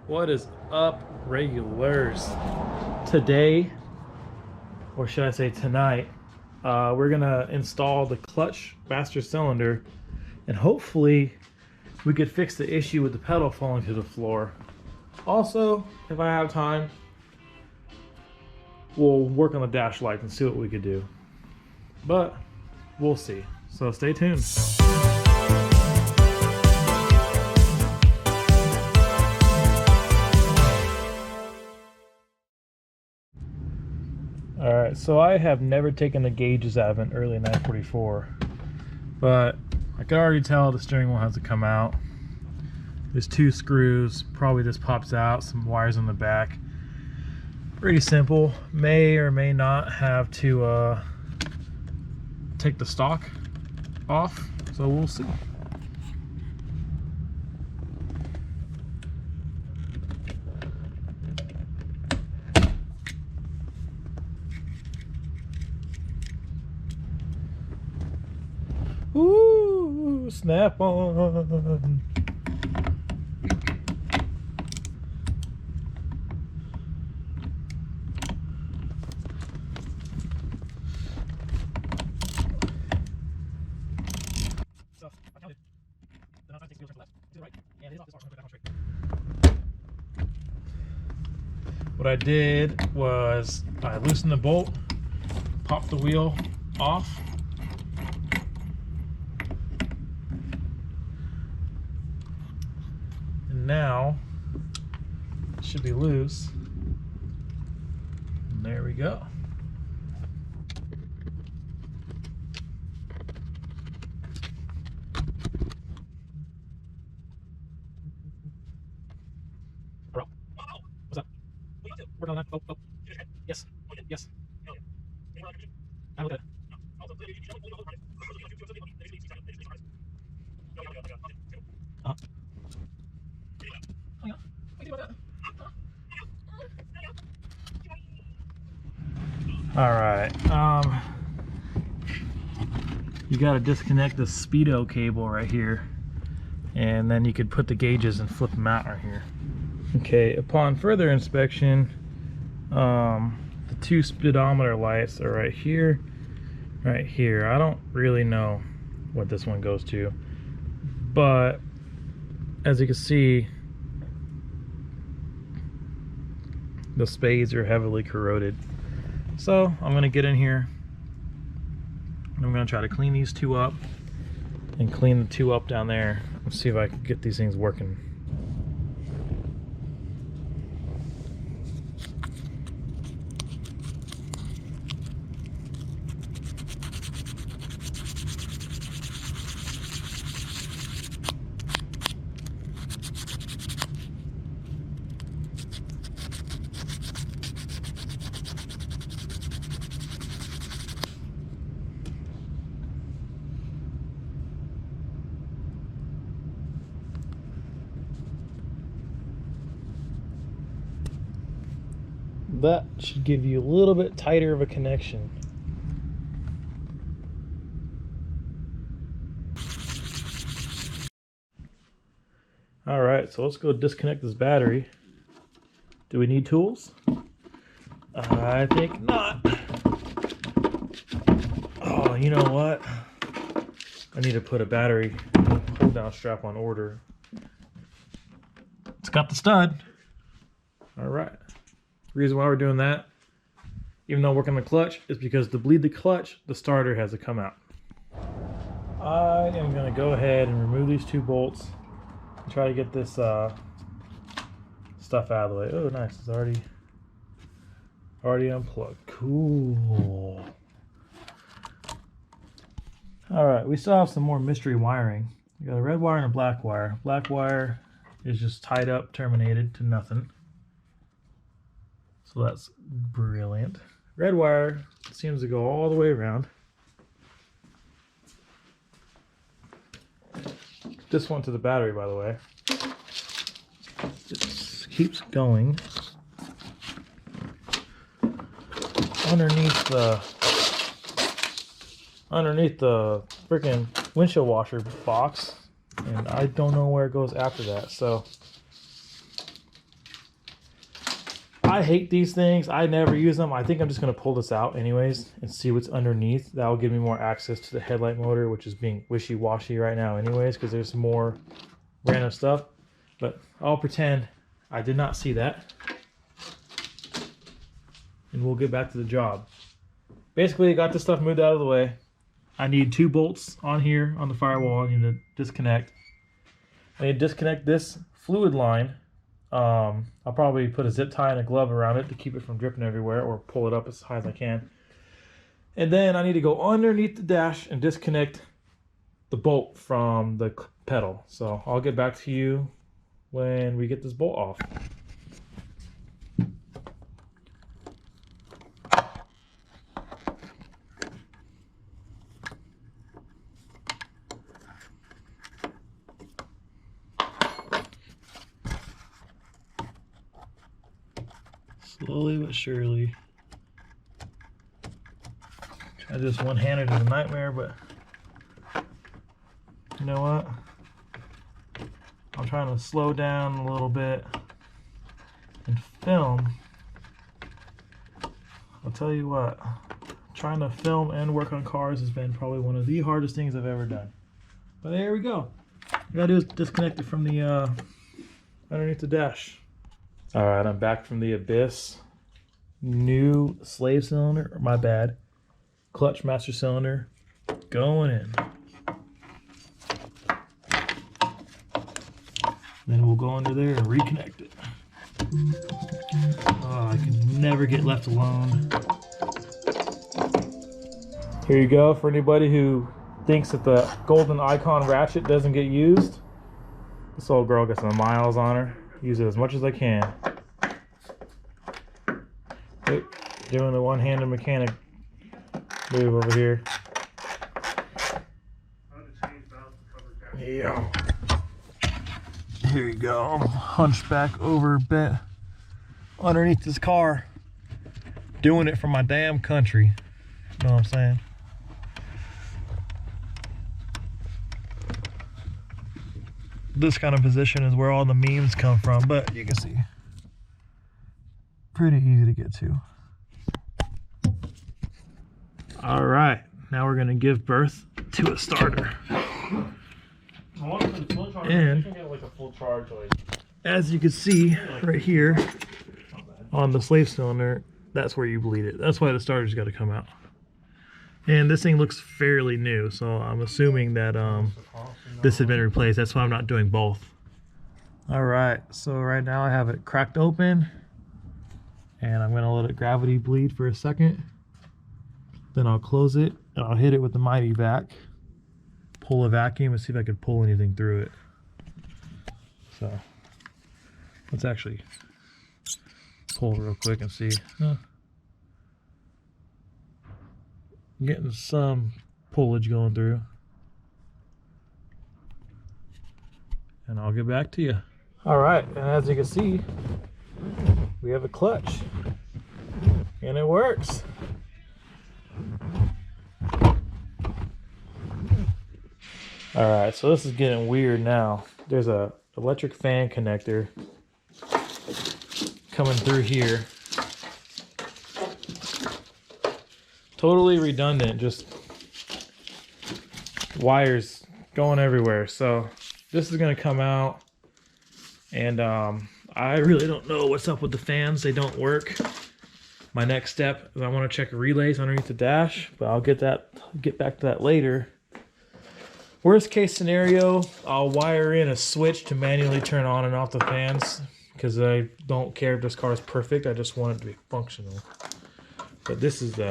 What is up, regulars? Today, or should I say tonight, we're gonna install the clutch master cylinder, and hopefully we could fix the issue with the pedal falling to the floor. Also, if I have time, we'll work on the dash lights and see what we could do. But we'll see. So stay tuned. Alright, so I have never taken the gauges out of an early 944, but I can already tell the steering wheel has to come out. There's two screws, probably just pops out, some wires on the back. Pretty simple. May or may not have to take the stock off, so we'll see. Ooh, snap on. What I did was I loosened the bolt, popped the wheel off, and now it should be loose. And there we go. Bro, what's up? Work on that. Oh, oh. Yes. Yes. I look at it. All right. You got to disconnect the speedo cable right here, and then you could put the gauges and flip them out right here. Okay. Upon further inspection, the two speedometer lights are right here, right here. I don't really know what this one goes to, but as you can see, the spades are heavily corroded. So I'm gonna get in here and I'm gonna try to clean these two up and clean the two up down there and see if I can get these things working. That should give you a little bit tighter of a connection. All right, so let's go disconnect this battery. Do we need tools? I think not. Oh, you know what? I need to put a battery hold down strap on order. It's got the stud. All right. The reason why we're doing that, even though working the clutch, is because to bleed the clutch, the starter has to come out. I am going to go ahead and remove these two bolts and try to get this stuff out of the way. Oh, nice. It's already unplugged. Cool. All right, we still have some more mystery wiring. We got a red wire and a black wire. Black wire is just tied up, terminated to nothing. So that's brilliant. Red wire seems to go all the way around. This one to the battery, by the way. It keeps going underneath the freaking windshield washer box, and I don't know where it goes after that. So I hate these things. I never use them. I think I'm just going to pull this out anyways and see what's underneath. That will give me more access to the headlight motor, which is being wishy-washy right now anyways, because there's more random stuff. But I'll pretend I did not see that. And we'll get back to the job. Basically, I got this stuff moved out of the way. I need 2 bolts on here on the firewall. I need to disconnect. I need to disconnect this fluid line. I'll probably put a zip tie and a glove around it to keep it from dripping everywhere, or pull it up as high as I can. And then I need to go underneath the dash and disconnect the bolt from the pedal. So I'll get back to you when we get this bolt off. Slowly but surely. I just one-handed is a nightmare, but you know what? I'm trying to slow down a little bit and film. I'll tell you what, trying to film and work on cars has been probably one of the hardest things I've ever done. But there we go. All I gotta do is disconnect it from the underneath the dash. All right, I'm back from the abyss. New slave cylinder, my bad. Clutch master cylinder going in. Then we'll go under there and reconnect it. Oh, I can never get left alone. Here you go for anybody who thinks that the golden icon ratchet doesn't get used. This old girl got some miles on her. Use it as much as I can. Wait, doing the one-handed mechanic move over here. Yeah. Here you go. I'm hunched back over, bent underneath this car, doing it for my damn country. You know what I'm saying? This kind of position is where all the memes come from, but you can see, pretty easy to get to. All right, now we're gonna give birth to a starter. And as you can see right here on the slave cylinder, that's where you bleed it. That's why the starter's got to come out. And this thing looks fairly new, so I'm assuming that this had been replaced. That's why I'm not doing both. All right, so right now I have it cracked open, and I'm gonna let it gravity bleed for a second. Then I'll close it and I'll hit it with the mighty vac. Pull a vacuum and see if I could pull anything through it. So let's actually pull real quick and see. I'm getting some pullage going through. And I'll get back to you. All right, and as you can see, we have a clutch and it works. All right, so this is getting weird now. There's a electric fan connector coming through here. Totally redundant, just wires going everywhere. So this is gonna come out, and I really don't know what's up with the fans. They don't work. My next step is I want to check relays underneath the dash, but I'll get back to that later. Worst case scenario, I'll wire in a switch to manually turn on and off the fans, because I don't care if this car is perfect. I just want it to be functional. But this is a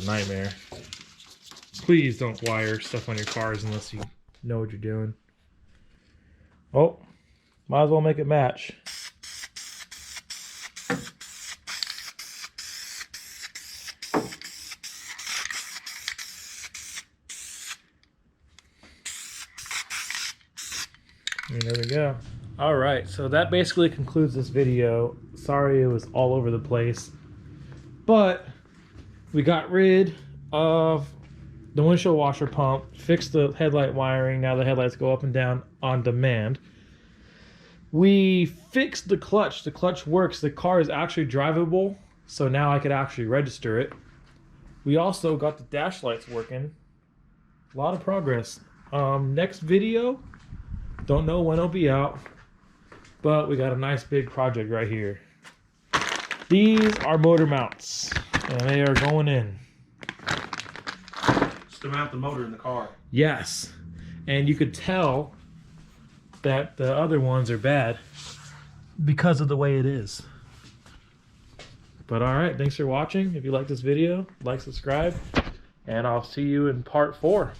nightmare. Please don't wire stuff on your cars unless you know what you're doing. Oh, might as well make it match. And there we go. All right, so that basically concludes this video. Sorry it was all over the place, but we got rid of the windshield washer pump, fixed the headlight wiring. Now the headlights go up and down on demand. We fixed the clutch. The clutch works. The car is actually drivable, so now I could actually register it. We also got the dash lights working. A lot of progress. Next video, don't know when it'll be out, but we got a nice big project right here. These are motor mounts, and they are going in. Just to mount the motor in the car. Yes, and you could tell that the other ones are bad because of the way it is. But all right, thanks for watching. If you like this video, like, subscribe, and I'll see you in part 4.